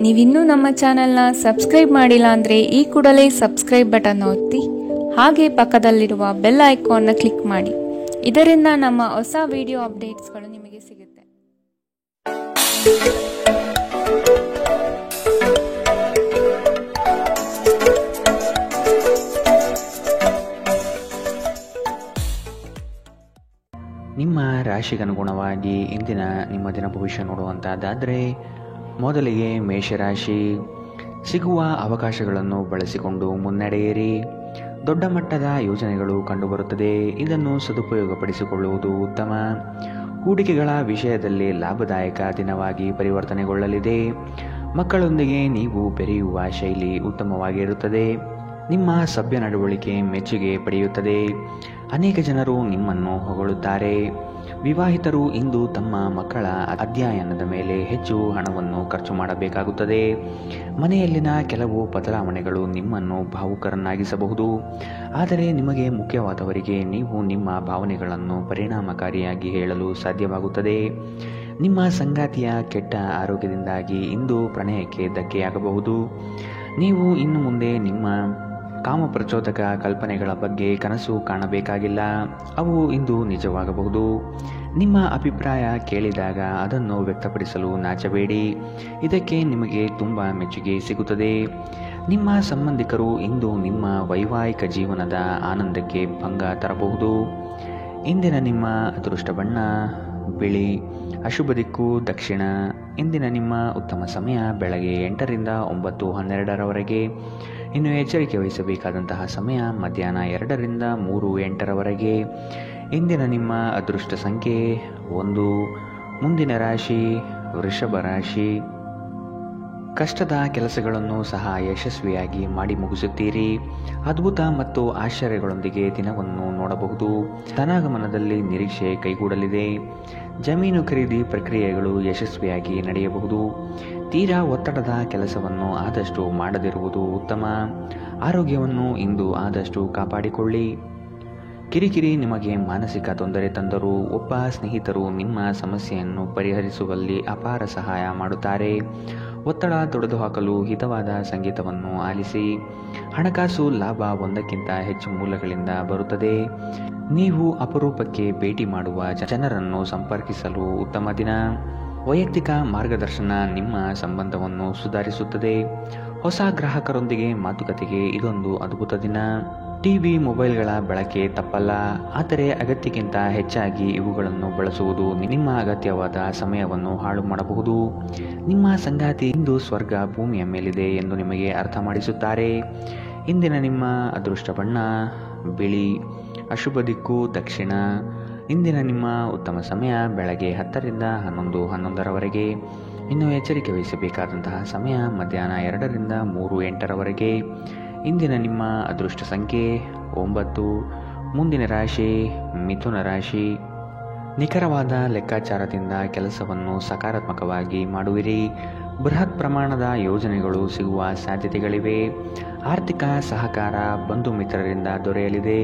ನೀವಿನ್ನೂ ನಮ್ಮ ಚಾನೆಲ್ನ ಸಬ್ಸ್ಕ್ರೈಬ್ ಮಾಡಿಲ್ಲ ಅಂದರೆ ಈ ಕೂಡಲೇ ಸಬ್ಸ್ಕ್ರೈಬ್ ಬಟನ್ ಒತ್ತಿ ಹಾಗೆ ಪಕ್ಕದಲ್ಲಿರುವ ಬೆಲ್ ಐಕಾನ್ನ ಕ್ಲಿಕ್ ಮಾಡಿ. ಇದರಿಂದ ನಮ್ಮ ಹೊಸ ವಿಡಿಯೋ ಅಪ್ಡೇಟ್ಸ್ಗಳು ನಿಮಗೆ ಸಿಗುತ್ತೆ. ನಿಮ್ಮ ರಾಶಿಗನುಗುಣವಾಗಿ ಇಂದಿನ ನಿಮ್ಮ ದಿನ ಭವಿಷ್ಯ ನೋಡುವಂತಹದ್ದಾದರೆ, ಮೊದಲಿಗೆ ಮೇಷರಾಶಿ. ಸಿಗುವ ಅವಕಾಶಗಳನ್ನು ಬಳಸಿಕೊಂಡು ಮುನ್ನಡೆಯಿರಿ. ದೊಡ್ಡ ಮಟ್ಟದ ಯೋಜನೆಗಳು ಕಂಡುಬರುತ್ತದೆ. ಇದನ್ನು ಸದುಪಯೋಗಪಡಿಸಿಕೊಳ್ಳುವುದು ಉತ್ತಮ. ಹೂಡಿಕೆಗಳ ವಿಷಯದಲ್ಲಿ ಲಾಭದಾಯಕ ದಿನವಾಗಿ ಪರಿವರ್ತನೆಗೊಳ್ಳಲಿದೆ. ಮಕ್ಕಳೊಂದಿಗೆ ನೀವು ಬೆರೆಯುವ ಶೈಲಿ ಉತ್ತಮವಾಗಿರುತ್ತದೆ. ನಿಮ್ಮ ಸಭ್ಯ ನಡವಳಿಕೆ ಮೆಚ್ಚುಗೆ ಪಡೆಯುತ್ತದೆ. ಅನೇಕ ಜನರು ನಿಮ್ಮನ್ನು ಹೊಗಳುತ್ತಾರೆ. ವಿವಾಹಿತರು ಇಂದು ತಮ್ಮ ಮಕ್ಕಳ ಅಧ್ಯಯನದ ಮೇಲೆ ಹೆಚ್ಚು ಹಣವನ್ನು ಖರ್ಚು ಮಾಡಬೇಕಾಗುತ್ತದೆ. ಮನೆಯಲ್ಲಿನ ಕೆಲವು ಬದಲಾವಣೆಗಳು ನಿಮ್ಮನ್ನು ಭಾವುಕರನ್ನಾಗಿಸಬಹುದು. ಆದರೆ ನಿಮಗೆ ಮುಖ್ಯವಾದವರಿಗೆ ನೀವು ನಿಮ್ಮ ಭಾವನೆಗಳನ್ನು ಪರಿಣಾಮಕಾರಿಯಾಗಿ ಹೇಳಲು ಸಾಧ್ಯವಾಗುತ್ತದೆ. ನಿಮ್ಮ ಸಂಗಾತಿಯ ಕೆಟ್ಟ ಆರೋಗ್ಯದಿಂದಾಗಿ ಇಂದು ಪ್ರಣಯಕ್ಕೆ ಧಕ್ಕೆಯಾಗಬಹುದು. ನೀವು ಇನ್ನು ಮುಂದೆ ನಿಮ್ಮ ಕಾಮಪ್ರಚೋದಕ ಕಲ್ಪನೆಗಳ ಬಗ್ಗೆ ಕನಸು ಕಾಣಬೇಕಾಗಿಲ್ಲ. ಅವು ಇಂದು ನಿಜವಾಗಬಹುದು. ನಿಮ್ಮ ಅಭಿಪ್ರಾಯ ಕೇಳಿದಾಗ ಅದನ್ನು ವ್ಯಕ್ತಪಡಿಸಲು ನಾಚಬೇಡಿ. ಇದಕ್ಕೆ ನಿಮಗೆ ತುಂಬ ಮೆಚ್ಚುಗೆ ಸಿಗುತ್ತದೆ. ನಿಮ್ಮ ಸಂಬಂಧಿಕರು ಇಂದು ನಿಮ್ಮ ವೈವಾಹಿಕ ಜೀವನದ ಆನಂದಕ್ಕೆ ಭಂಗ ತರಬಹುದು. ಇಂದಿನ ನಿಮ್ಮ ಅದೃಷ್ಟ ಬಣ್ಣ ಬಿಳಿ. ಅಶುಭ ದಿಕ್ಕು ದಕ್ಷಿಣ. ಇಂದಿನ ನಿಮ್ಮ ಉತ್ತಮ ಸಮಯ ಬೆಳಗ್ಗೆ 8ರಿಂದ 9:12ರವರೆಗೆ. ಇನ್ನು ಎಚ್ಚರಿಕೆ ವಹಿಸಬೇಕಾದಂತಹ ಸಮಯ ಮಧ್ಯಾಹ್ನ 2ರಿಂದ 3:08ರವರೆಗೆ. ಇಂದಿನ ನಿಮ್ಮ ಅದೃಷ್ಟ ಸಂಖ್ಯೆ 1. ಮುಂದಿನ ರಾಶಿ ವೃಷಭ ರಾಶಿ. ಕಷ್ಟದ ಕೆಲಸಗಳನ್ನು ಸಹ ಯಶಸ್ವಿಯಾಗಿ ಮಾಡಿ ಮುಗಿಸುತ್ತೀರಿ. ಅದ್ಭುತ ಮತ್ತು ಆಶ್ಚರ್ಯಗಳೊಂದಿಗೆ ದಿನವನ್ನು ನೋಡಬಹುದು. ಧನಾಗಮನದಲ್ಲಿ ನಿರೀಕ್ಷೆ ಕೈಗೂಡಲಿದೆ. ಜಮೀನು ಖರೀದಿ ಪ್ರಕ್ರಿಯೆಗಳು ಯಶಸ್ವಿಯಾಗಿ ನಡೆಯಬಹುದು. ತೀರಾ ಒತ್ತಡದ ಕೆಲಸವನ್ನು ಆದಷ್ಟು ಮಾಡದಿರುವುದು ಉತ್ತಮ. ಆರೋಗ್ಯವನ್ನು ಇಂದು ಆದಷ್ಟು ಕಾಪಾಡಿಕೊಳ್ಳಿ. ಕಿರಿಕಿರಿ ನಿಮಗೆ ಮಾನಸಿಕ ತೊಂದರೆ ತಂದರೂ ಒಬ್ಬ ಸ್ನೇಹಿತರು ನಿಮ್ಮ ಸಮಸ್ಯೆಯನ್ನು ಪರಿಹರಿಸುವಲ್ಲಿ ಅಪಾರ ಸಹಾಯ ಮಾಡುತ್ತಾರೆ. ಒತ್ತಡ ತೊಡೆದುಹಾಕಲು ಹಿತವಾದ ಸಂಗೀತವನ್ನು ಆಲಿಸಿ. ಹಣಕಾಸು ಲಾಭ ಒಂದಕ್ಕಿಂತ ಹೆಚ್ಚು ಮೂಲಗಳಿಂದ ಬರುತ್ತದೆ. ನೀವು ಅಪರೂಪಕ್ಕೆ ಭೇಟಿ ಮಾಡುವ ಜನರನ್ನು ಸಂಪರ್ಕಿಸಲು ಉತ್ತಮ ದಿನ. ವೈಯಕ್ತಿಕ ಮಾರ್ಗದರ್ಶನ ನಿಮ್ಮ ಸಂಬಂಧವನ್ನು ಸುಧಾರಿಸುತ್ತದೆ. ಹೊಸ ಗ್ರಾಹಕರೊಂದಿಗೆ ಮಾತುಕತೆಗೆ ಇದೊಂದು ಅದ್ಭುತ ದಿನ. ಟಿವಿ ಮೊಬೈಲ್ಗಳ ಬಳಕೆ ತಪ್ಪಲ್ಲ, ಆದರೆ ಅಗತ್ಯಕ್ಕಿಂತ ಹೆಚ್ಚಾಗಿ ಇವುಗಳನ್ನು ಬಳಸುವುದು ನಿಮ್ಮ ಅಗತ್ಯವಾದ ಸಮಯವನ್ನು ಹಾಳು ಮಾಡಬಹುದು. ನಿಮ್ಮ ಸಂಗಾತಿ ಇಂದು ಸ್ವರ್ಗ ಭೂಮಿಯ ಮೇಲಿದೆ ಎಂದು ನಿಮಗೆ ಅರ್ಥ ಮಾಡಿಸುತ್ತಾರೆ. ಇಂದಿನ ನಿಮ್ಮ ಅದೃಷ್ಟ ಬಣ್ಣ ಬಿಳಿ. ಅಶುಭ ದಿಕ್ಕು ದಕ್ಷಿಣ. ಇಂದಿನ ನಿಮ್ಮ ಉತ್ತಮ ಸಮಯ ಬೆಳಗ್ಗೆ 10ರಿಂದ 11:11ರವರೆಗೆ. ಇನ್ನು ಎಚ್ಚರಿಕೆ ವಹಿಸಬೇಕಾದಂತಹ ಸಮಯ ಮಧ್ಯಾಹ್ನ 2ರಿಂದ 3:08ರವರೆಗೆ. ಇಂದಿನ ನಿಮ್ಮ ಅದೃಷ್ಟ ಸಂಖ್ಯೆ 9. ಮುಂದಿನ ರಾಶಿ ಮಿಥುನ ರಾಶಿ. ನಿಖರವಾದ ಲೆಕ್ಕಾಚಾರದಿಂದ ಕೆಲಸವನ್ನು ಸಕಾರಾತ್ಮಕವಾಗಿ ಮಾಡುವಿರಿ. ಬೃಹತ್ ಪ್ರಮಾಣದ ಯೋಜನೆಗಳು ಸಿಗುವ ಸಾಧ್ಯತೆಗಳಿವೆ. ಆರ್ಥಿಕ ಸಹಕಾರ ಬಂಧು ಮಿತ್ರರಿಂದ ದೊರೆಯಲಿದೆ.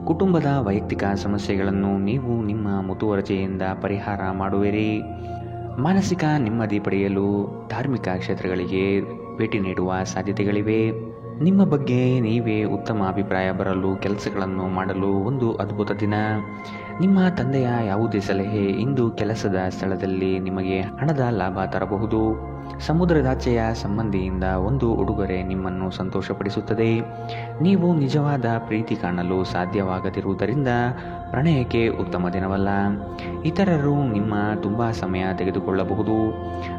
ಕುಟುಂಬದ ವೈಯಕ್ತಿಕ ಸಮಸ್ಯೆಗಳನ್ನು ನೀವು ನಿಮ್ಮ ಮುತುವರ್ಜಿಯಿಂದ ಪರಿಹಾರ ಮಾಡುವಿರಿ. ಮಾನಸಿಕ ನೆಮ್ಮದಿ ಪಡೆಯಲು ಧಾರ್ಮಿಕ ಕ್ಷೇತ್ರಗಳಿಗೆ ಭೇಟಿ ನೀಡುವ ಸಾಧ್ಯತೆಗಳಿವೆ. ನಿಮ್ಮ ಬಗ್ಗೆ ನೀವೇ ಉತ್ತಮ ಅಭಿಪ್ರಾಯ ಬರಲು ಕೆಲಸಗಳನ್ನು ಮಾಡಲು ಒಂದು ಅದ್ಭುತ ದಿನ. ನಿಮ್ಮ ತಂದೆಯ ಯಾವುದೇ ಸಲಹೆ ಇಂದು ಕೆಲಸದ ಸ್ಥಳದಲ್ಲಿ ನಿಮಗೆ ಹಣದ ಲಾಭ ತರಬಹುದು. ಸಮುದ್ರದಾಚೆಯ ಸಂಬಂಧಿಯಿಂದ ಒಂದು ಉಡುಗೊರೆ ನಿಮ್ಮನ್ನು ಸಂತೋಷಪಡಿಸುತ್ತದೆ. ನೀವು ನಿಜವಾದ ಪ್ರೀತಿ ಕಾಣಲು ಸಾಧ್ಯವಾಗದಿರುವುದರಿಂದ ಪ್ರಣಯಕ್ಕೆ ಉತ್ತಮ ದಿನವಲ್ಲ. ಇತರರು ನಿಮ್ಮ ತುಂಬ ಸಮಯ ತೆಗೆದುಕೊಳ್ಳಬಹುದು.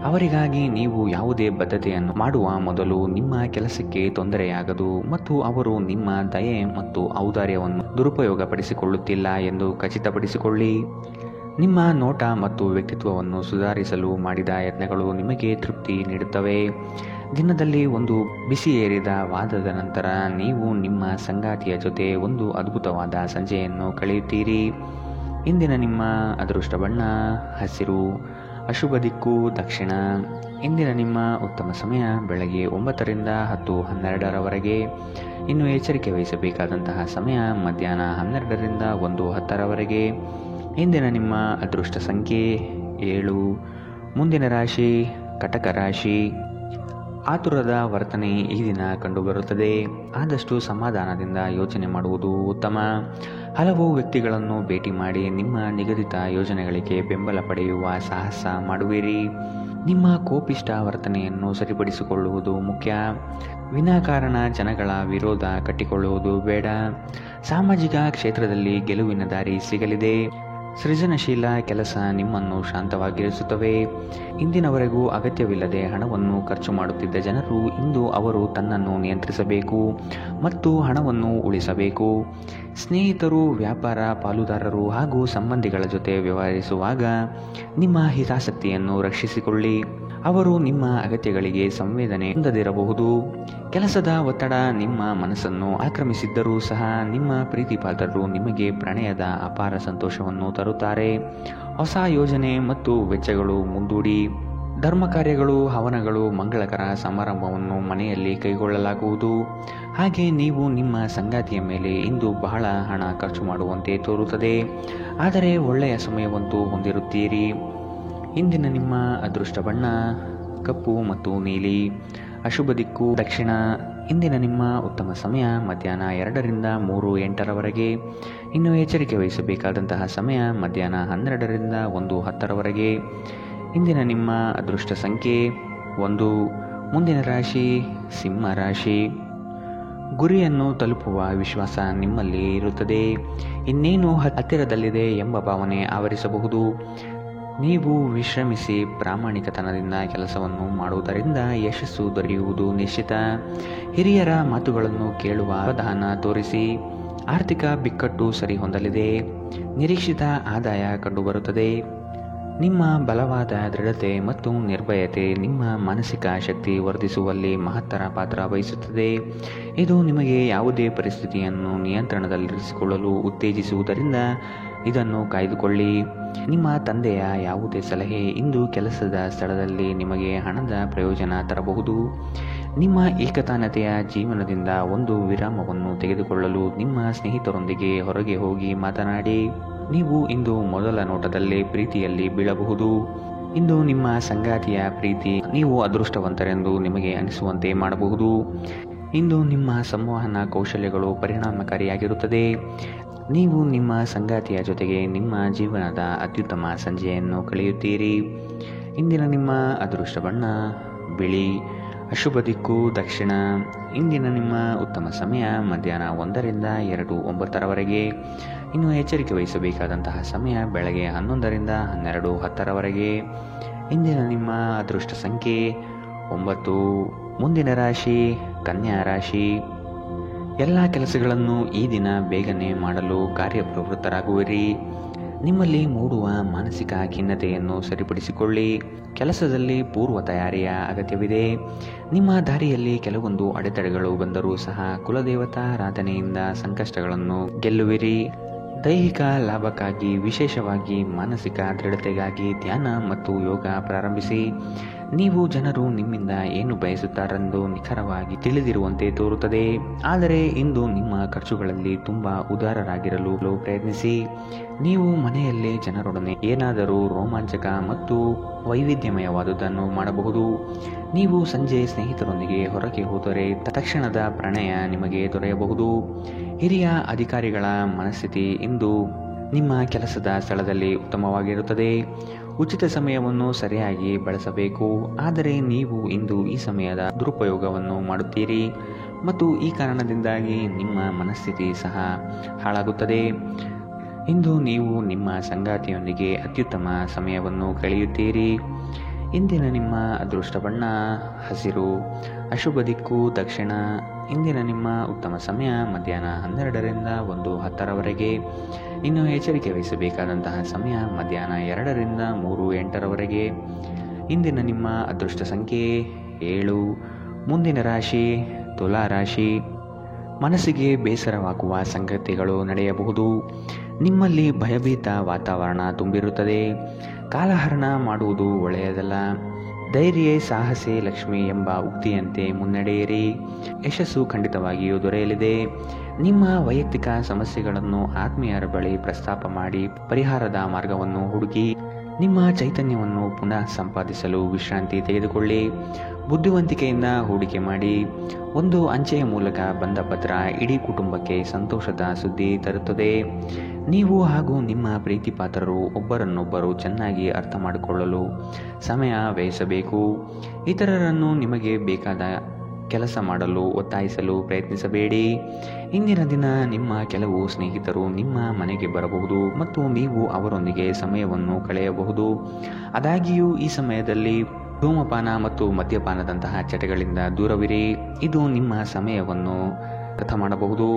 ಅವರಿಗಾಗಿ ನೀವು ಯಾವುದೇ ಬದ್ಧತೆಯನ್ನು ಮಾಡುವ ಮೊದಲು ನಿಮ್ಮ ಕೆಲಸಕ್ಕೆ ತೊಂದರೆಯಾಗದು ಮತ್ತು ಅವರು ನಿಮ್ಮ ದಯೆ ಮತ್ತು ಔದಾರ್ಯವನ್ನು ದುರುಪಯೋಗಪಡಿಸಿಕೊಳ್ಳುತ್ತಿಲ್ಲ ಎಂದು ಖಚಿತಪಡಿಸಿಕೊಳ್ಳಿ. ನಿಮ್ಮ ನೋಟ ಮತ್ತು ವ್ಯಕ್ತಿತ್ವವನ್ನು ಸುಧಾರಿಸಲು ಮಾಡಿದ ಯತ್ನಗಳು ನಿಮಗೆ ತೃಪ್ತಿ ನೀಡುತ್ತವೆ. ದಿನದಲ್ಲಿ ಒಂದು ಬಿಸಿಯೇರಿದ ವಾದದ ನಂತರ ನೀವು ನಿಮ್ಮ ಸಂಗಾತಿಯ ಜೊತೆ ಒಂದು ಅದ್ಭುತವಾದ ಸಂಜೆಯನ್ನು ಕಳೆಯುತ್ತೀರಿ. ಇಂದಿನ ನಿಮ್ಮ ಅದೃಷ್ಟ ಬಣ್ಣ ಹಸಿರು. ಅಶುಭ ದಿಕ್ಕು ದಕ್ಷಿಣ. ಇಂದಿನ ನಿಮ್ಮ ಉತ್ತಮ ಸಮಯ ಬೆಳಗ್ಗೆ 9ರಿಂದ 10:12ರವರೆಗೆ. ಇನ್ನು ಎಚ್ಚರಿಕೆ ವಹಿಸಬೇಕಾದಂತಹ ಸಮಯ ಮಧ್ಯಾಹ್ನ 12ರಿಂದ 1:10ರವರೆಗೆ. ಇಂದಿನ ನಿಮ್ಮ ಅದೃಷ್ಟ ಸಂಖ್ಯೆ 7. ಮುಂದಿನ ರಾಶಿ ಕಟಕ ರಾಶಿ. ಆತುರದ ವರ್ತನೆ ಈ ದಿನ ಕಂಡುಬರುತ್ತದೆ. ಆದಷ್ಟು ಸಮಾಧಾನದಿಂದ ಯೋಚನೆ ಮಾಡುವುದು ಉತ್ತಮ. ಹಲವು ವ್ಯಕ್ತಿಗಳನ್ನು ಭೇಟಿ ಮಾಡಿ ನಿಮ್ಮ ನಿಗದಿತ ಯೋಜನೆಗಳಿಗೆ ಬೆಂಬಲ ಪಡೆಯುವ ಸಾಹಸ ಮಾಡುವಿರಿ. ನಿಮ್ಮ ಕೋಪಿಷ್ಟ ವರ್ತನೆಯನ್ನು ಸರಿಪಡಿಸಿಕೊಳ್ಳುವುದು ಮುಖ್ಯ. ವಿನಾಕಾರಣ ಜನಗಳ ವಿರೋಧ ಕಟ್ಟಿಕೊಳ್ಳುವುದು ಬೇಡ. ಸಾಮಾಜಿಕ ಕ್ಷೇತ್ರದಲ್ಲಿ ಗೆಲುವಿನ ದಾರಿ ಸಿಗಲಿದೆ. ಸೃಜನಶೀಲ ಕೆಲಸ ನಿಮ್ಮನ್ನು ಶಾಂತವಾಗಿರಿಸುತ್ತವೆ. ಇಂದಿನವರೆಗೂ ಅಗತ್ಯವಿಲ್ಲದೆ ಹಣವನ್ನು ಖರ್ಚು ಮಾಡುತ್ತಿದ್ದ ಜನರು ಇಂದು ಅವರು ತನ್ನನ್ನು ನಿಯಂತ್ರಿಸಬೇಕು ಮತ್ತು ಹಣವನ್ನು ಉಳಿಸಬೇಕು. ಸ್ನೇಹಿತರು, ವ್ಯಾಪಾರ ಪಾಲುದಾರರು ಹಾಗೂ ಸಂಬಂಧಿಗಳ ಜೊತೆ ವ್ಯವಹರಿಸುವಾಗ ನಿಮ್ಮ ಹಿತಾಸಕ್ತಿಯನ್ನು ರಕ್ಷಿಸಿಕೊಳ್ಳಿ. ಅವರು ನಿಮ್ಮ ಅಗತ್ಯಗಳಿಗೆ ಸಂವೇದನೆ ಹೊಂದದಿರಬಹುದು. ಕೆಲಸದ ಒತ್ತಡ ನಿಮ್ಮ ಮನಸ್ಸನ್ನು ಆಕ್ರಮಿಸಿದ್ದರೂ ಸಹ ನಿಮ್ಮ ಪ್ರೀತಿಪಾತ್ರರು ನಿಮಗೆ ಪ್ರಣಯದ ಅಪಾರ ಸಂತೋಷವನ್ನು ತರುತ್ತಾರೆ. ಹೊಸ ಯೋಜನೆ ಮತ್ತು ವೆಚ್ಚಗಳು ಮುಂದೂಡಿ. ಧರ್ಮ ಕಾರ್ಯಗಳು, ಹವನಗಳು, ಮಂಗಳಕರ ಸಮಾರಂಭವನ್ನು ಮನೆಯಲ್ಲಿ ಕೈಗೊಳ್ಳಲಾಗುವುದು. ಹಾಗೆ ನೀವು ನಿಮ್ಮ ಸಂಗಾತಿಯ ಮೇಲೆ ಇಂದು ಬಹಳ ಹಣ ಖರ್ಚು ಮಾಡುವಂತೆ ತೋರುತ್ತದೆ. ಆದರೆ ಒಳ್ಳೆಯ ಸಮಯವಂತೂ ಹೊಂದಿರುತ್ತೀರಿ. ಇಂದಿನ ನಿಮ್ಮ ಅದೃಷ್ಟ ಬಣ್ಣ ಕಪ್ಪು ಮತ್ತು ನೀಲಿ. ಅಶುಭ ದಿಕ್ಕು ದಕ್ಷಿಣ. ಇಂದಿನ ನಿಮ್ಮ ಉತ್ತಮ ಸಮಯ ಮಧ್ಯಾಹ್ನ 2ರಿಂದ 3:08ರವರೆಗೆ. ಇನ್ನು ಎಚ್ಚರಿಕೆ ವಹಿಸಬೇಕಾದಂತಹ ಸಮಯ ಮಧ್ಯಾಹ್ನ 12ರಿಂದ 1:10ರವರೆಗೆ. ಇಂದಿನ ನಿಮ್ಮ ಅದೃಷ್ಟ ಸಂಖ್ಯೆ 1. ಮುಂದಿನ ರಾಶಿ ಸಿಂಹ ರಾಶಿ. ಗುರಿಯನ್ನು ತಲುಪುವ ವಿಶ್ವಾಸ ನಿಮ್ಮಲ್ಲಿ ಇರುತ್ತದೆ. ಇನ್ನೇನು ಹತ್ತಿರದಲ್ಲಿದೆ ಎಂಬ ಭಾವನೆ ಆವರಿಸಬಹುದು. ನೀವು ವಿಶ್ರಮಿಸಿ ಪ್ರಾಮಾಣಿಕತನದಿಂದ ಕೆಲಸವನ್ನು ಮಾಡುವುದರಿಂದ ಯಶಸ್ಸು ದೊರೆಯುವುದು ನಿಶ್ಚಿತ. ಹಿರಿಯರ ಮಾತುಗಳನ್ನು ಕೇಳುವ ಅವಧಾನ ತೋರಿಸಿ. ಆರ್ಥಿಕ ಬಿಕ್ಕಟ್ಟು ಸರಿಹೊಂದಲಿದೆ. ನಿರೀಕ್ಷಿತ ಆದಾಯ ಕಂಡುಬರುತ್ತದೆ. ನಿಮ್ಮ ಬಲವಾದ ದೃಢತೆ ಮತ್ತು ನಿರ್ಭಯತೆ ನಿಮ್ಮ ಮಾನಸಿಕ ಶಕ್ತಿ ವರ್ಧಿಸುವಲ್ಲಿ ಮಹತ್ತರ ಪಾತ್ರ ವಹಿಸುತ್ತದೆ. ಇದು ನಿಮಗೆ ಯಾವುದೇ ಪರಿಸ್ಥಿತಿಯನ್ನು ನಿಯಂತ್ರಣದಲ್ಲಿರಿಸಿಕೊಳ್ಳಲು ಉತ್ತೇಜಿಸುವುದರಿಂದ ಇದನ್ನು ಕಾಯ್ದುಕೊಳ್ಳಿ. ನಿಮ್ಮ ತಂದೆಯ ಯಾವುದೇ ಸಲಹೆ ಇಂದು ಕೆಲಸದ ಸ್ಥಳದಲ್ಲಿ ನಿಮಗೆ ಹಣದ ಪ್ರಯೋಜನ ತರಬಹುದು. ನಿಮ್ಮ ಏಕತಾನತೆಯ ಜೀವನದಿಂದ ಒಂದು ವಿರಾಮವನ್ನು ತೆಗೆದುಕೊಳ್ಳಲು ನಿಮ್ಮ ಸ್ನೇಹಿತರೊಂದಿಗೆ ಹೊರಗೆ ಹೋಗಿ ಮಾತನಾಡಿ. ನೀವು ಇಂದು ಮೊದಲ ನೋಟದಲ್ಲೇ ಪ್ರೀತಿಯಲ್ಲಿ ಬೀಳಬಹುದು. ಇಂದು ನಿಮ್ಮ ಸಂಗಾತಿಯ ಪ್ರೀತಿ ನೀವು ಅದೃಷ್ಟವಂತರೆಂದು ನಿಮಗೆ ಅನಿಸುವಂತೆ ಮಾಡಬಹುದು. ಇಂದು ನಿಮ್ಮ ಸಂವಹನ ಕೌಶಲ್ಯಗಳು ಪರಿಣಾಮಕಾರಿಯಾಗಿರುತ್ತದೆ. ನೀವು ನಿಮ್ಮ ಸಂಗಾತಿಯ ಜೊತೆಗೆ ನಿಮ್ಮ ಜೀವನದ ಅತ್ಯುತ್ತಮ ಸಂಜೆಯನ್ನು ಕಳೆಯುತ್ತೀರಿ. ಇಂದಿನ ನಿಮ್ಮ ಅದೃಷ್ಟ ಬಣ್ಣ ಬಿಳಿ. ಅಶುಭ ದಿಕ್ಕು ದಕ್ಷಿಣ. ಇಂದಿನ ನಿಮ್ಮ ಉತ್ತಮ ಸಮಯ ಮಧ್ಯಾಹ್ನ 1ರಿಂದ 2:09ರವರೆಗೆ. ಇನ್ನು ಎಚ್ಚರಿಕೆ ವಹಿಸಬೇಕಾದಂತಹ ಸಮಯ ಬೆಳಗ್ಗೆ 11ರಿಂದ 12:10ರವರೆಗೆ. ಇಂದಿನ ನಿಮ್ಮ ಅದೃಷ್ಟ ಸಂಖ್ಯೆ 9. ಮುಂದಿನ ರಾಶಿ ಕನ್ಯಾ ರಾಶಿ. ಎಲ್ಲ ಕೆಲಸಗಳನ್ನು ಈ ದಿನ ಬೇಗನೆ ಮಾಡಲು ಕಾರ್ಯಪ್ರವೃತ್ತರಾಗುವಿರಿ. ನಿಮ್ಮಲ್ಲಿ ಮೂಡುವ ಮಾನಸಿಕ ಖಿನ್ನತೆಯನ್ನು ಸರಿಪಡಿಸಿಕೊಳ್ಳಿ. ಕೆಲಸದಲ್ಲಿ ಪೂರ್ವ ತಯಾರಿಯ ಅಗತ್ಯವಿದೆ. ನಿಮ್ಮ ದಾರಿಯಲ್ಲಿ ಕೆಲವೊಂದು ಅಡೆತಡೆಗಳು ಬಂದರೂ ಸಹ ಕುಲದೇವತಾರಾಧನೆಯಿಂದ ಸಂಕಷ್ಟಗಳನ್ನು ಗೆಲ್ಲುವಿರಿ. ದೈಹಿಕ ಲಾಭಕ್ಕಾಗಿ ವಿಶೇಷವಾಗಿ ಮಾನಸಿಕ ದೃಢತೆಗಾಗಿ ಧ್ಯಾನ ಮತ್ತು ಯೋಗ ಪ್ರಾರಂಭಿಸಿ. ನೀವು ಜನರು ನಿಮ್ಮಿಂದ ಏನು ಬಯಸುತ್ತಾರೆಂದು ನಿಖರವಾಗಿ ತಿಳಿದಿರುವಂತೆ ತೋರುತ್ತದೆ. ಆದರೆ ಇಂದು ನಿಮ್ಮ ಖರ್ಚುಗಳಲ್ಲಿ ತುಂಬ ಉದಾರರಾಗಿರಲು ಪ್ರಯತ್ನಿಸಿ. ನೀವು ಮನೆಯಲ್ಲಿ ಜನರೊಡನೆ ಏನಾದರೂ ರೋಮಾಂಚಕ ಮತ್ತು ವೈವಿಧ್ಯಮಯವಾದುದನ್ನು ಮಾಡಬಹುದು. ನೀವು ಸಂಜೆ ಸ್ನೇಹಿತರೊಂದಿಗೆ ಹೊರಗೆ ಹೋದರೆ ತಕ್ಷಣದ ಪ್ರಣಯ ನಿಮಗೆ ದೊರೆಯಬಹುದು. ಹಿರಿಯ ಅಧಿಕಾರಿಗಳ ಮನಸ್ಥಿತಿ ಇಂದು ನಿಮ್ಮ ಕೆಲಸದ ಸ್ಥಳದಲ್ಲಿ ಉತ್ತಮವಾಗಿರುತ್ತದೆ. ಉಚಿತ ಸಮಯವನ್ನು ಸರಿಯಾಗಿ ಬಳಸಬೇಕು. ಆದರೆ ನೀವು ಇಂದು ಈ ಸಮಯದ ದುರುಪಯೋಗವನ್ನು ಮಾಡುತ್ತೀರಿ ಮತ್ತು ಈ ಕಾರಣದಿಂದಾಗಿ ನಿಮ್ಮ ಮನಸ್ಥಿತಿ ಸಹ ಹಾಳಾಗುತ್ತದೆ. ಇಂದು ನೀವು ನಿಮ್ಮ ಸಂಗಾತಿಯೊಂದಿಗೆ ಅತ್ಯುತ್ತಮ ಸಮಯವನ್ನು ಕಳೆಯುತ್ತೀರಿ. ಇಂದಿನ ನಿಮ್ಮ ಅದೃಷ್ಟ ಬಣ್ಣ ಹಸಿರು. ಅಶುಭ ದಿಕ್ಕು ದಕ್ಷಿಣ. ಇಂದಿನ ನಿಮ್ಮ ಉತ್ತಮ ಸಮಯ ಮಧ್ಯಾಹ್ನ 12ರಿಂದ 1:10ರವರೆಗೆ. ಇನ್ನು ಎಚ್ಚರಿಕೆ ವಹಿಸಬೇಕಾದಂತಹ ಸಮಯ ಮಧ್ಯಾಹ್ನ 2ರಿಂದ 3:08ರವರೆಗೆ. ಇಂದಿನ ನಿಮ್ಮ ಅದೃಷ್ಟ ಸಂಖ್ಯೆ 7. ಮುಂದಿನ ರಾಶಿ ತುಲಾ ರಾಶಿ. ಮನಸ್ಸಿಗೆ ಬೇಸರವಾಗುವ ಸಂಗತಿಗಳು ನಡೆಯಬಹುದು. ನಿಮ್ಮಲ್ಲಿ ಭಯಭೀತ ವಾತಾವರಣ ತುಂಬಿರುತ್ತದೆ. ಕಾಲಹರಣ ಮಾಡುವುದು ಒಳ್ಳೆಯದಲ್ಲ. ಧೈರ್ಯ ಸಾಹಸೆ ಲಕ್ಷ್ಮಿ ಎಂಬ ಉಕ್ತಿಯಂತೆ ಮುನ್ನಡೆಯಿರಿ. ಯಶಸ್ಸು ಖಂಡಿತವಾಗಿಯೂ ದೊರೆಯಲಿದೆ. ನಿಮ್ಮ ವೈಯಕ್ತಿಕ ಸಮಸ್ಯೆಗಳನ್ನು ಆತ್ಮೀಯರ ಬಳಿ ಪ್ರಸ್ತಾಪ ಮಾಡಿ ಪರಿಹಾರದ ಮಾರ್ಗವನ್ನು ಹುಡುಕಿ. ನಿಮ್ಮ ಚೈತನ್ಯವನ್ನು ಪುನಃ ಸಂಪಾದಿಸಲು ವಿಶ್ರಾಂತಿ ತೆಗೆದುಕೊಳ್ಳಿ. ಬುದ್ಧಿವಂತಿಕೆಯಿಂದ ಹೂಡಿಕೆ ಮಾಡಿ. ಒಂದು ಅಂಚೆಯ ಮೂಲಕ ಬಂದ ಪತ್ರ ಇಡೀ ಕುಟುಂಬಕ್ಕೆ ಸಂತೋಷದ ಸುದ್ದಿ ತರುತ್ತದೆ. ನೀವು ಹಾಗೂ ನಿಮ್ಮ ಪ್ರೀತಿ ಪಾತ್ರರು ಒಬ್ಬರನ್ನೊಬ್ಬರು ಚೆನ್ನಾಗಿ ಅರ್ಥ ಮಾಡಿಕೊಳ್ಳಲು ಸಮಯ ವ್ಯಯಿಸಬೇಕು. ಇತರರನ್ನು ನಿಮಗೆ ಬೇಕಾದ ಕೆಲಸ ಮಾಡಲು ಒತ್ತಾಯಿಸಲು ಪ್ರಯತ್ನಿಸಬೇಡಿ. ಇಂದಿನ ದಿನ ನಿಮ್ಮ ಕೆಲವು ಸ್ನೇಹಿತರು ನಿಮ್ಮ ಮನೆಗೆ ಬರಬಹುದು ಮತ್ತು ನೀವು ಅವರೊಂದಿಗೆ ಸಮಯವನ್ನು ಕಳೆಯಬಹುದು. ಆದಾಗ್ಯೂ ಈ ಸಮಯದಲ್ಲಿ ಧೂಮಪಾನ ಮತ್ತು ಮದ್ಯಪಾನದಂತಹ ಚಟಗಳಿಂದ ದೂರವಿರಿ. ಇದು ನಿಮ್ಮ ಸಮಯವನ್ನು ವ್ಯರ್ಥ ಮಾಡಬಹುದು.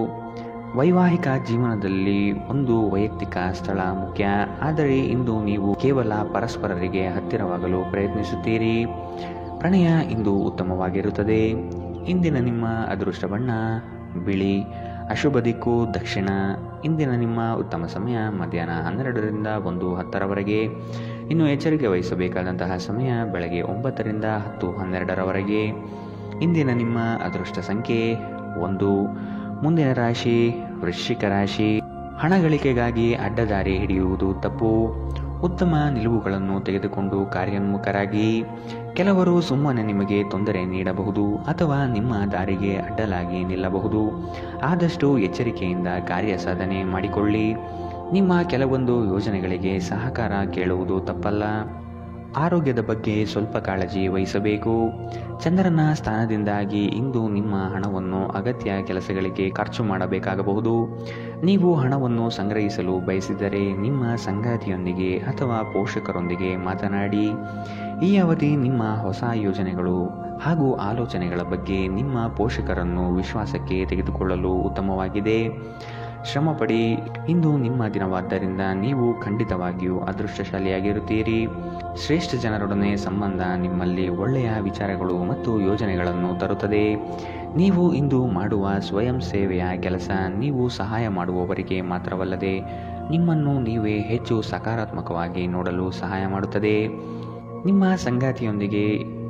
ವೈವಾಹಿಕ ಜೀವನದಲ್ಲಿ ಒಂದು ವೈಯಕ್ತಿಕ ಸ್ಥಳ ಮುಖ್ಯ, ಆದರೆ ಇಂದು ನೀವು ಕೇವಲ ಪರಸ್ಪರರಿಗೆ ಹತ್ತಿರವಾಗಲು ಪ್ರಯತ್ನಿಸುತ್ತೀರಿ. ಪ್ರಣಯ ಇಂದು ಉತ್ತಮವಾಗಿರುತ್ತದೆ. ಇಂದಿನ ನಿಮ್ಮ ಅದೃಷ್ಟ ಬಣ್ಣ ಬಿಳಿ. ಅಶುಭ ದಿಕ್ಕು ದಕ್ಷಿಣ. ಇಂದಿನ ನಿಮ್ಮ ಉತ್ತಮ ಸಮಯ ಮಧ್ಯಾಹ್ನ 12ರಿಂದ 1:10ರವರೆಗೆ. ಇನ್ನು ಎಚ್ಚರಿಕೆ ವಹಿಸಬೇಕಾದಂತಹ ಸಮಯ ಬೆಳಗ್ಗೆ 9ರಿಂದ 10:12ರವರೆಗೆ. ಇಂದಿನ ನಿಮ್ಮ ಅದೃಷ್ಟ ಸಂಖ್ಯೆ 1. ಮುಂದಿನ ರಾಶಿ ವೃಶ್ಚಿಕ ರಾಶಿ. ಹಣ ಗಳಿಕೆಗಾಗಿ ಅಡ್ಡದಾರಿ ಹಿಡಿಯುವುದು ತಪ್ಪು. ಉತ್ತಮ ನಿಲುವುಗಳನ್ನು ತೆಗೆದುಕೊಂಡು ಕಾರ್ಯೋನ್ಮುಖರಾಗಿ. ಕೆಲವರು ಸುಮ್ಮನೆ ನಿಮಗೆ ತೊಂದರೆ ನೀಡಬಹುದು ಅಥವಾ ನಿಮ್ಮ ದಾರಿಗೆ ಅಡ್ಡಲಾಗಿ ನಿಲ್ಲಬಹುದು. ಆದಷ್ಟು ಎಚ್ಚರಿಕೆಯಿಂದ ಕಾರ್ಯ ಸಾಧನೆ ಮಾಡಿಕೊಳ್ಳಿ. ನಿಮ್ಮ ಕೆಲವೊಂದು ಯೋಜನೆಗಳಿಗೆ ಸಹಕಾರ ಕೇಳುವುದು ತಪ್ಪಲ್ಲ. ಆರೋಗ್ಯದ ಬಗ್ಗೆ ಸ್ವಲ್ಪ ಕಾಳಜಿ ವಹಿಸಬೇಕು. ಚಂದ್ರನ ಸ್ಥಾನದಿಂದಾಗಿ ಇಂದು ನಿಮ್ಮ ಹಣವನ್ನು ಅಗತ್ಯ ಕೆಲಸಗಳಿಗೆ ಖರ್ಚು ಮಾಡಬೇಕಾಗಬಹುದು. ನೀವು ಹಣವನ್ನು ಸಂಗ್ರಹಿಸಲು ಬಯಸಿದರೆ ನಿಮ್ಮ ಸಂಗಾತಿಯೊಂದಿಗೆ ಅಥವಾ ಪೋಷಕರೊಂದಿಗೆ ಮಾತನಾಡಿ. ಈ ಅವಧಿ ನಿಮ್ಮ ಹೊಸ ಯೋಜನೆಗಳು ಹಾಗೂ ಆಲೋಚನೆಗಳ ಬಗ್ಗೆ ನಿಮ್ಮ ಪೋಷಕರನ್ನು ವಿಶ್ವಾಸಕ್ಕೆ ತೆಗೆದುಕೊಳ್ಳಲು ಉತ್ತಮವಾಗಿದೆ. ಶ್ರಮಪಡಿ. ಇಂದು ನಿಮ್ಮ ದಿನವಾದ್ದರಿಂದ ನೀವು ಖಂಡಿತವಾಗಿಯೂ ಅದೃಷ್ಟಶಾಲಿಯಾಗಿರುತ್ತೀರಿ. ಶ್ರೇಷ್ಠ ಜನರೊಡನೆ ಸಂಬಂಧ ನಿಮ್ಮಲ್ಲಿ ಒಳ್ಳೆಯ ವಿಚಾರಗಳು ಮತ್ತು ಯೋಜನೆಗಳನ್ನು ತರುತ್ತದೆ. ನೀವು ಇಂದು ಮಾಡುವ ಸ್ವಯಂ ಸೇವೆಯ ಕೆಲಸ ನೀವು ಸಹಾಯ ಮಾಡುವವರಿಗೆ ಮಾತ್ರವಲ್ಲದೆ ನಿಮ್ಮನ್ನು ನೀವೇ ಹೆಚ್ಚು ಸಕಾರಾತ್ಮಕವಾಗಿ ನೋಡಲು ಸಹಾಯ ಮಾಡುತ್ತದೆ. ನಿಮ್ಮ ಸಂಗಾತಿಯೊಂದಿಗೆ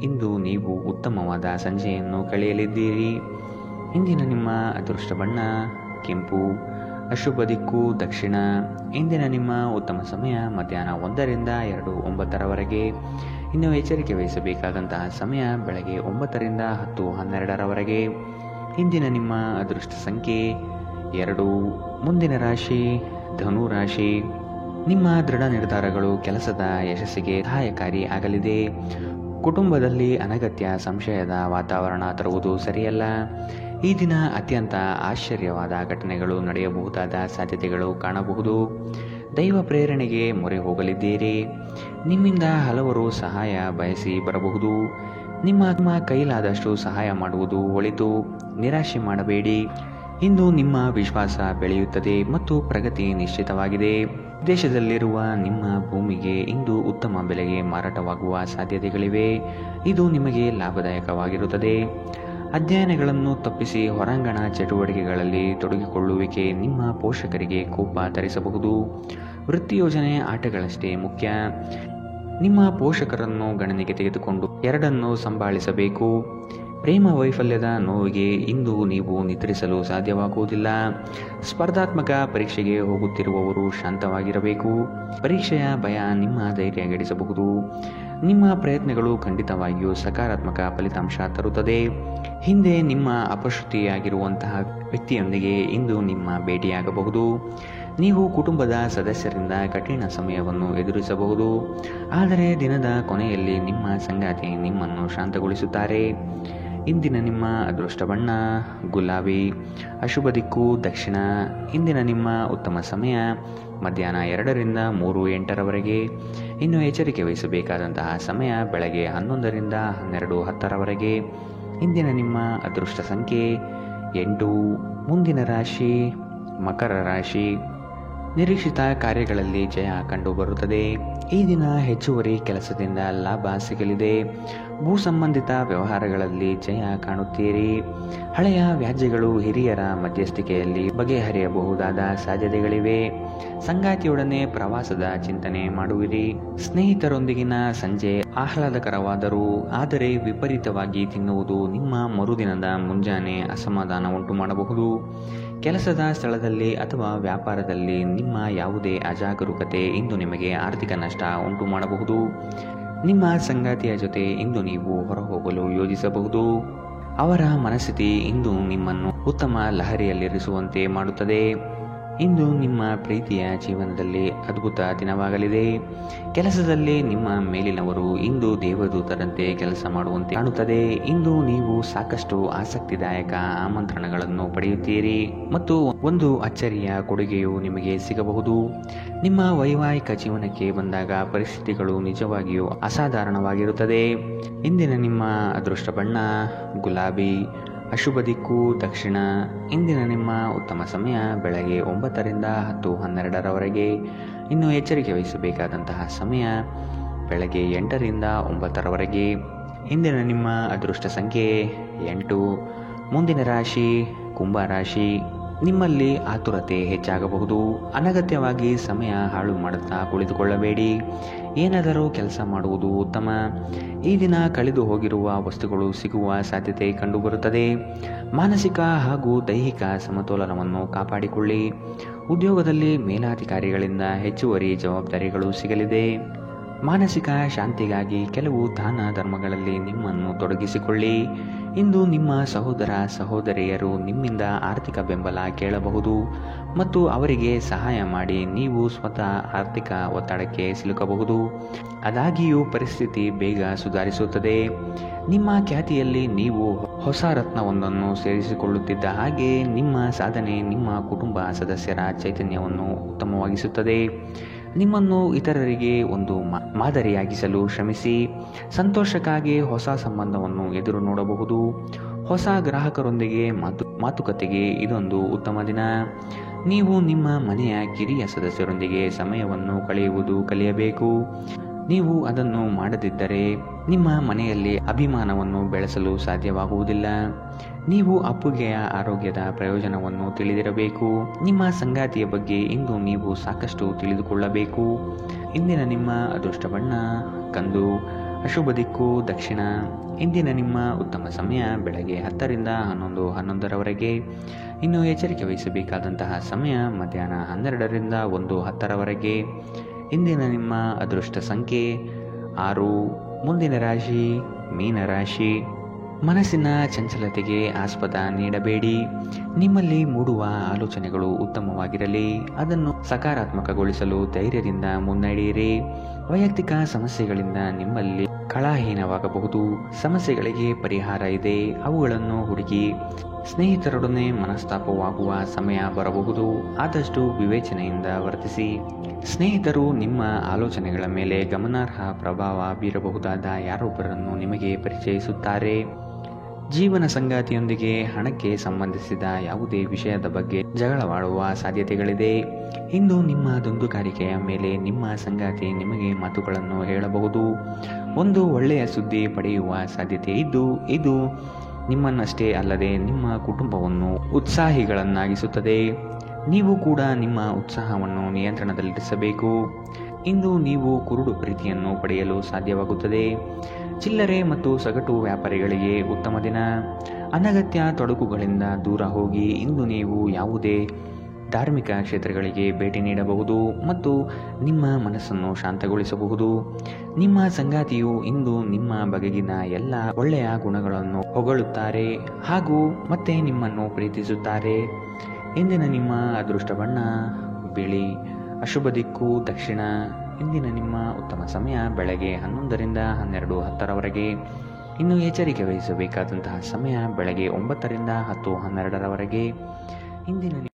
ಇಂದು ನೀವು ಉತ್ತಮವಾದ ಸಂಜೆಯನ್ನು ಕಳೆಯಲಿದ್ದೀರಿ. ಇಂದಿನ ನಿಮ್ಮ ಅದೃಷ್ಟ ಬಣ್ಣ ಕೆಂಪು. ಅಶುಭ ದಿಕ್ಕು ದಕ್ಷಿಣ. ಇಂದಿನ ನಿಮ್ಮ ಉತ್ತಮ ಸಮಯ ಮಧ್ಯಾಹ್ನ 1ರಿಂದ 2:09ರವರೆಗೆ. ಇನ್ನು ಎಚ್ಚರಿಕೆ ವಹಿಸಬೇಕಾದಂತಹ ಸಮಯ ಬೆಳಗ್ಗೆ 9ರಿಂದ 10:12ರವರೆಗೆ. ಇಂದಿನ ನಿಮ್ಮ ಅದೃಷ್ಟ ಸಂಖ್ಯೆ 2. ಮುಂದಿನ ರಾಶಿ ಧನು ರಾಶಿ. ನಿಮ್ಮ ದೃಢ ನಿರ್ಧಾರಗಳು ಕೆಲಸದ ಯಶಸ್ಸಿಗೆ ಸಹಾಯಕಾರಿ ಆಗಲಿದೆ. ಕುಟುಂಬದಲ್ಲಿ ಅನಗತ್ಯ ಸಂಶಯದ ವಾತಾವರಣ ತರುವುದು ಸರಿಯಲ್ಲ. ಈ ದಿನ ಅತ್ಯಂತ ಆಶ್ಚರ್ಯವಾದ ಘಟನೆಗಳು ನಡೆಯಬಹುದಾದ ಸಾಧ್ಯತೆಗಳು ಕಾಣಬಹುದು. ದೈವ ಪ್ರೇರಣೆಗೆ ಮೊರೆ ಹೋಗಲಿದ್ದೀರಿ. ನಿಮ್ಮಿಂದ ಹಲವರು ಸಹಾಯ ಬಯಸಿ ಬರಬಹುದು. ನಿಮ್ಮ ಕೈಲಾದಷ್ಟು ಸಹಾಯ ಮಾಡುವುದು ಒಳಿತು. ನಿರಾಶೆ ಮಾಡಬೇಡಿ. ಇಂದು ನಿಮ್ಮ ವಿಶ್ವಾಸ ಬೆಳೆಯುತ್ತದೆ ಮತ್ತು ಪ್ರಗತಿ ನಿಶ್ಚಿತವಾಗಿದೆ. ವಿದೇಶದಲ್ಲಿರುವ ನಿಮ್ಮ ಭೂಮಿಗೆ ಇಂದು ಉತ್ತಮ ಬೆಲೆಗೆ ಮಾರಾಟವಾಗುವ ಸಾಧ್ಯತೆಗಳಿವೆ. ಇದು ನಿಮಗೆ ಲಾಭದಾಯಕವಾಗಿರುತ್ತದೆ. ಅಧ್ಯಯನಗಳನ್ನು ತಪ್ಪಿಸಿ ಹೊರಾಂಗಣ ಚಟುವಟಿಕೆಗಳಲ್ಲಿ ತೊಡಗಿಕೊಳ್ಳುವಿಕೆ ನಿಮ್ಮ ಪೋಷಕರಿಗೆ ಕೋಪ ತರಿಸಬಹುದು. ವೃತ್ತಿ ಯೋಜನೆ ಆಟಗಳಷ್ಟೇ ಮುಖ್ಯ. ನಿಮ್ಮ ಪೋಷಕರನ್ನು ಗಣನೆಗೆ ತೆಗೆದುಕೊಂಡು ಎರಡನ್ನೂ ಸಂಭಾಳಿಸಬೇಕು. ಪ್ರೇಮ ವೈಫಲ್ಯದ ನೋವಿಗೆ ಇಂದು ನೀವು ನಿದ್ರಿಸಲು ಸಾಧ್ಯವಾಗುವುದಿಲ್ಲ. ಸ್ಪರ್ಧಾತ್ಮಕ ಪರೀಕ್ಷೆಗೆ ಹೋಗುತ್ತಿರುವವರು ಶಾಂತವಾಗಿರಬೇಕು. ಪರೀಕ್ಷೆಯ ಭಯ ನಿಮ್ಮ ಧೈರ್ಯ ಗೆಡಿಸಬಹುದು. ನಿಮ್ಮ ಪ್ರಯತ್ನಗಳು ಖಂಡಿತವಾಗಿಯೂ ಸಕಾರಾತ್ಮಕ ಫಲಿತಾಂಶ ತರುತ್ತದೆ. ಹಿಂದೆ ನಿಮ್ಮ ಅಪಶ್ರುತಿಯಾಗಿರುವಂತಹ ವ್ಯಕ್ತಿಯೊಂದಿಗೆ ಇಂದು ನಿಮ್ಮ ಭೇಟಿಯಾಗಬಹುದು. ನೀವು ಕುಟುಂಬದ ಸದಸ್ಯರಿಂದ ಕಠಿಣ ಸಮಯವನ್ನು ಎದುರಿಸಬಹುದು. ಆದರೆ ದಿನದ ಕೊನೆಯಲ್ಲಿ ನಿಮ್ಮ ಸಂಗಾತಿ ನಿಮ್ಮನ್ನು ಶಾಂತಗೊಳಿಸುತ್ತಾರೆ. ಇಂದಿನ ನಿಮ್ಮ ಅದೃಷ್ಟ ಬಣ್ಣ ಗುಲಾಬಿ. ಅಶುಭ ದಿಕ್ಕು ದಕ್ಷಿಣ. ಇಂದಿನ ನಿಮ್ಮ ಉತ್ತಮ ಸಮಯ ಮಧ್ಯಾಹ್ನ 2ರಿಂದ 3:08ರವರೆಗೆ. ಇನ್ನು ಎಚ್ಚರಿಕೆ ವಹಿಸಬೇಕಾದಂತಹ ಸಮಯ ಬೆಳಗ್ಗೆ 11ರಿಂದ 12:10ರವರೆಗೆ. ಇಂದಿನ ನಿಮ್ಮ ಅದೃಷ್ಟ ಸಂಖ್ಯೆ 8. ಮುಂದಿನ ರಾಶಿ ಮಕರ ರಾಶಿ. ನಿರೀಕ್ಷಿತ ಕಾರ್ಯಗಳಲ್ಲಿ ಜಯ ಕಂಡುಬರುತ್ತದೆ. ಈ ದಿನ ಹೆಚ್ಚುವರಿ ಕೆಲಸದಿಂದ ಲಾಭ ಸಿಗಲಿದೆ. ಭೂ ಸಂಬಂಧಿತ ವ್ಯವಹಾರಗಳಲ್ಲಿ ಜಯ ಕಾಣುತ್ತೀರಿ. ಹಳೆಯ ವ್ಯಾಜ್ಯಗಳು ಹಿರಿಯರ ಮಧ್ಯಸ್ಥಿಕೆಯಲ್ಲಿ ಬಗೆಹರಿಯಬಹುದಾದ ಸಾಧ್ಯತೆಗಳಿವೆ. ಸಂಗಾತಿಯೊಡನೆ ಪ್ರವಾಸದ ಚಿಂತನೆ ಮಾಡುವಿರಿ. ಸ್ನೇಹಿತರೊಂದಿಗಿನ ಸಂಜೆ ಆಹ್ಲಾದಕರವಾದರೂ ಆದರೆ ವಿಪರೀತವಾಗಿ ತಿನ್ನುವುದು ನಿಮ್ಮ ಮರುದಿನದ ಮುಂಜಾನೆ ಅಸಮಾಧಾನ ಉಂಟು ಮಾಡಬಹುದು. ಕೆಲಸದ ಸ್ಥಳದಲ್ಲಿ ಅಥವಾ ವ್ಯಾಪಾರದಲ್ಲಿ ನಿಮ್ಮ ಯಾವುದೇ ಅಜಾಗರೂಕತೆ ಇಂದು ನಿಮಗೆ ಆರ್ಥಿಕ ನಷ್ಟ ಉಂಟು ಮಾಡಬಹುದು. ನಿಮ್ಮ ಸಂಗಾತಿಯ ಜೊತೆ ಇಂದು ನೀವು ಹೊರಹೋಗಲು ಯೋಜಿಸಬಹುದು. ಅವರ ಮನಸ್ಥಿತಿ ಇಂದು ನಿಮ್ಮನ್ನು ಉತ್ತಮ ಲಹರಿಯಲ್ಲಿರಿಸುವಂತೆ ಮಾಡುತ್ತದೆ. ಇಂದು ನಿಮ್ಮ ಪ್ರೀತಿಯ ಜೀವನದಲ್ಲಿ ಅದ್ಭುತ ದಿನವಾಗಲಿದೆ. ಕೆಲಸದಲ್ಲಿ ನಿಮ್ಮ ಮೇಲಿನವರು ಇಂದು ದೇವದೂತರಂತೆ ಕೆಲಸ ಮಾಡುವಂತೆ ಕಾಣುತ್ತದೆ. ಇಂದು ನೀವು ಸಾಕಷ್ಟು ಆಸಕ್ತಿದಾಯಕ ಆಮಂತ್ರಣಗಳನ್ನು ಪಡೆಯುತ್ತೀರಿ ಮತ್ತು ಒಂದು ಅಚ್ಚರಿಯ ಕೊಡುಗೆಯು ನಿಮಗೆ ಸಿಗಬಹುದು. ನಿಮ್ಮ ವೈವಾಹಿಕ ಜೀವನಕ್ಕೆ ಬಂದಾಗ ಪರಿಸ್ಥಿತಿಗಳು ನಿಜವಾಗಿಯೂ ಅಸಾಧಾರಣವಾಗಿರುತ್ತದೆ. ಇಂದಿನ ನಿಮ್ಮ ಅದೃಷ್ಟ ಬಣ್ಣ ಗುಲಾಬಿ, ಅಶುಭ ದಿಕ್ಕು ದಕ್ಷಿಣ. ಇಂದಿನ ನಿಮ್ಮ ಉತ್ತಮ ಸಮಯ ಬೆಳಗ್ಗೆ 9ರಿಂದ 10:12ರವರೆಗೆ. ಇನ್ನು ಎಚ್ಚರಿಕೆ ವಹಿಸಬೇಕಾದಂತಹ ಸಮಯ ಬೆಳಗ್ಗೆ 8ರಿಂದ 9ರವರೆಗೆ. ಇಂದಿನ ನಿಮ್ಮ ಅದೃಷ್ಟ ಸಂಖ್ಯೆ 8. ಮುಂದಿನ ರಾಶಿ ಕುಂಭ ರಾಶಿ. ನಿಮ್ಮಲ್ಲಿ ಆತುರತೆ ಹೆಚ್ಚಾಗಬಹುದು. ಅನಗತ್ಯವಾಗಿ ಸಮಯ ಹಾಳು ಮಾಡುತ್ತಾ ಕುಳಿತುಕೊಳ್ಳಬೇಡಿ. ಏನಾದರೂ ಕೆಲಸ ಮಾಡುವುದು ಉತ್ತಮ. ಈ ದಿನ ಕಳೆದು ಹೋಗಿರುವ ವಸ್ತುಗಳು ಸಿಗುವ ಸಾಧ್ಯತೆ ಕಂಡುಬರುತ್ತದೆ. ಮಾನಸಿಕ ಹಾಗೂ ದೈಹಿಕ ಸಮತೋಲನವನ್ನು ಕಾಪಾಡಿಕೊಳ್ಳಿ. ಉದ್ಯೋಗದಲ್ಲಿ ಮೇಲಾಧಿಕಾರಿಗಳಿಂದ ಹೆಚ್ಚುವರಿ ಜವಾಬ್ದಾರಿಗಳು ಸಿಗಲಿದೆ. ಮಾನಸಿಕ ಶಾಂತಿಗಾಗಿ ಕೆಲವು ದಾನ ಧರ್ಮಗಳಲ್ಲಿ ನಿಮ್ಮನ್ನು ತೊಡಗಿಸಿಕೊಳ್ಳಿ. ಇಂದು ನಿಮ್ಮ ಸಹೋದರ ಸಹೋದರಿಯರು ನಿಮ್ಮಿಂದ ಆರ್ಥಿಕ ಬೆಂಬಲ ಕೇಳಬಹುದು ಮತ್ತು ಅವರಿಗೆ ಸಹಾಯ ಮಾಡಿ ನೀವು ಸ್ವತಃ ಆರ್ಥಿಕ ಒತ್ತಡಕ್ಕೆ ಸಿಲುಕಬಹುದು. ಆದಾಗ್ಯೂ ಪರಿಸ್ಥಿತಿ ಬೇಗ ಸುಧಾರಿಸುತ್ತದೆ. ನಿಮ್ಮ ಖ್ಯಾತಿಯಲ್ಲಿ ನೀವು ಹೊಸ ರತ್ನವೊಂದನ್ನು ಸೇರಿಸಿಕೊಳ್ಳುತ್ತಿದ್ದ ಹಾಗೆ ನಿಮ್ಮ ಸಾಧನೆ ನಿಮ್ಮ ಕುಟುಂಬ ಸದಸ್ಯರ ಚೈತನ್ಯವನ್ನು ಉತ್ತಮವಾಗಿಸುತ್ತದೆ. ನಿಮ್ಮನ್ನು ಇತರರಿಗೆ ಒಂದು ಮಾದರಿಯಾಗಿಸಲು ಶ್ರಮಿಸಿ. ಸಂತೋಷಕ್ಕಾಗಿ ಹೊಸ ಸಂಬಂಧವನ್ನು ಎದುರು ನೋಡಬಹುದು. ಹೊಸ ಗ್ರಾಹಕರೊಂದಿಗೆ ಮಾತುಕತೆಗೆ ಇದೊಂದು ಉತ್ತಮ ದಿನ. ನೀವು ನಿಮ್ಮ ಮನೆಯ ಕಿರಿಯ ಸದಸ್ಯರೊಂದಿಗೆ ಸಮಯವನ್ನು ಕಳೆಯುವುದು ಕಲಿಯಬೇಕು. ನೀವು ಅದನ್ನು ಮಾಡದಿದ್ದರೆ ನಿಮ್ಮ ಮನೆಯಲ್ಲಿ ಅಭಿಮಾನವನ್ನು ಬೆಳೆಸಲು ಸಾಧ್ಯವಾಗುವುದಿಲ್ಲ. ನೀವು ಅಪ್ಪುಗೆಯ ಆರೋಗ್ಯದ ಪ್ರಯೋಜನವನ್ನು ತಿಳಿದಿರಬೇಕು. ನಿಮ್ಮ ಸಂಗಾತಿಯ ಬಗ್ಗೆ ಇಂದು ನೀವು ಸಾಕಷ್ಟು ತಿಳಿದುಕೊಳ್ಳಬೇಕು. ಇಂದಿನ ನಿಮ್ಮ ಅದೃಷ್ಟ ಬಣ್ಣ ಕಂದು, ಅಶುಭ ದಿಕ್ಕು ದಕ್ಷಿಣ. ಇಂದಿನ ನಿಮ್ಮ ಉತ್ತಮ ಸಮಯ ಬೆಳಗ್ಗೆ 10ರಿಂದ 11:11ರವರೆಗೆ. ಇನ್ನು ಎಚ್ಚರಿಕೆ ವಹಿಸಬೇಕಾದಂತಹ ಸಮಯ ಮಧ್ಯಾಹ್ನ 12ರಿಂದ 1:10ರವರೆಗೆ. ಇಂದಿನ ನಿಮ್ಮ ಅದೃಷ್ಟ ಸಂಖ್ಯೆ 6. ಮುಂದಿನ ರಾಶಿ ಮೀನರಾಶಿ. ಮನಸ್ಸಿನ ಚಂಚಲತೆಗೆ ಆಸ್ಪದ ನೀಡಬೇಡಿ. ನಿಮ್ಮಲ್ಲಿ ಮೂಡುವ ಆಲೋಚನೆಗಳು ಉತ್ತಮವಾಗಿರಲಿ. ಅದನ್ನು ಸಕಾರಾತ್ಮಕಗೊಳಿಸಲು ಧೈರ್ಯದಿಂದ ಮುನ್ನಡೆಯಿರಿ. ವೈಯಕ್ತಿಕ ಸಮಸ್ಯೆಗಳಿಂದ ನಿಮ್ಮಲ್ಲಿ ಕಳಹೀನವಾಗಬಹುದು. ಸಮಸ್ಯೆಗಳಿಗೆ ಪರಿಹಾರ ಇದೆ, ಅವುಗಳನ್ನು ಹುಡುಕಿ. ಸ್ನೇಹಿತರೊಡನೆ ಮನಸ್ತಾಪವಾಗುವ ಸಮಯ ಬರಬಹುದು. ಆದಷ್ಟು ವಿವೇಚನೆಯಿಂದ ವರ್ತಿಸಿ. ಸ್ನೇಹಿತರು ನಿಮ್ಮ ಆಲೋಚನೆಗಳ ಮೇಲೆ ಗಮನಾರ್ಹ ಪ್ರಭಾವ ಬೀರಬಹುದಾದ ಯಾರೊಬ್ಬರನ್ನು ನಿಮಗೆ ಪರಿಚಯಿಸುತ್ತಾರೆ. ಜೀವನ ಸಂಗಾತಿಯೊಂದಿಗೆ ಹಣಕ್ಕೆ ಸಂಬಂಧಿಸಿದ ಯಾವುದೇ ವಿಷಯದ ಬಗ್ಗೆ ಜಗಳವಾಡುವ ಸಾಧ್ಯತೆಗಳಿದೆ. ಇಂದು ನಿಮ್ಮ ದುಂದುಗಾರಿಕೆಯ ಮೇಲೆ ನಿಮ್ಮ ಸಂಗಾತಿ ನಿಮಗೆ ಮಾತುಗಳನ್ನು ಹೇಳಬಹುದು. ಒಂದು ಒಳ್ಳೆಯ ಸುದ್ದಿ ಪಡೆಯುವ ಸಾಧ್ಯತೆ ಇದ್ದು ಇದು ನಿಮ್ಮನ್ನಷ್ಟೇ ಅಲ್ಲದೆ ನಿಮ್ಮ ಕುಟುಂಬವನ್ನು ಉತ್ಸಾಹಿಗಳನ್ನಾಗಿಸುತ್ತದೆ. ನೀವು ಕೂಡ ನಿಮ್ಮ ಉತ್ಸಾಹವನ್ನು ನಿಯಂತ್ರಣದಲ್ಲಿರಿಸಬೇಕು. ಇಂದು ನೀವು ಕುರುಡು ಪ್ರೀತಿಯನ್ನು ಪಡೆಯಲು ಸಾಧ್ಯವಾಗುತ್ತದೆ. ಚಿಲ್ಲರೆ ಮತ್ತು ಸಗಟು ವ್ಯಾಪಾರಿಗಳಿಗೆ ಉತ್ತಮ ದಿನ. ಅನಗತ್ಯ ತೊಡಕುಗಳಿಂದ ದೂರ ಹೋಗಿ. ಇಂದು ನೀವು ಯಾವುದೇ ಧಾರ್ಮಿಕ ಕ್ಷೇತ್ರಗಳಿಗೆ ಭೇಟಿ ನೀಡಬಹುದು ಮತ್ತು ನಿಮ್ಮ ಮನಸ್ಸನ್ನು ಶಾಂತಗೊಳಿಸಬಹುದು. ನಿಮ್ಮ ಸಂಗಾತಿಯು ಇಂದು ನಿಮ್ಮ ಬಗೆಗಿನ ಎಲ್ಲ ಒಳ್ಳೆಯ ಗುಣಗಳನ್ನು ಹೊಗಳುತ್ತಾರೆ ಹಾಗೂ ಮತ್ತೆ ನಿಮ್ಮನ್ನು ಪ್ರೀತಿಸುತ್ತಾರೆ. ಇಂದಿನ ನಿಮ್ಮ ಅದೃಷ್ಟ ಬಣ್ಣ ಬಿಳಿ, ಅಶುಭ ದಿಕ್ಕು ದಕ್ಷಿಣ. ಇಂದಿನ ನಿಮ್ಮ ಉತ್ತಮ ಸಮಯ ಬೆಳಗ್ಗೆ 11ರಿಂದ 12:10ರವರೆಗೆ. ಇನ್ನು ಎಚ್ಚರಿಕೆ ವಹಿಸಬೇಕಾದಂತಹ ಸಮಯ ಬೆಳಗ್ಗೆ 9ರಿಂದ 10:12ರವರೆಗೆ. ಇಂದಿನ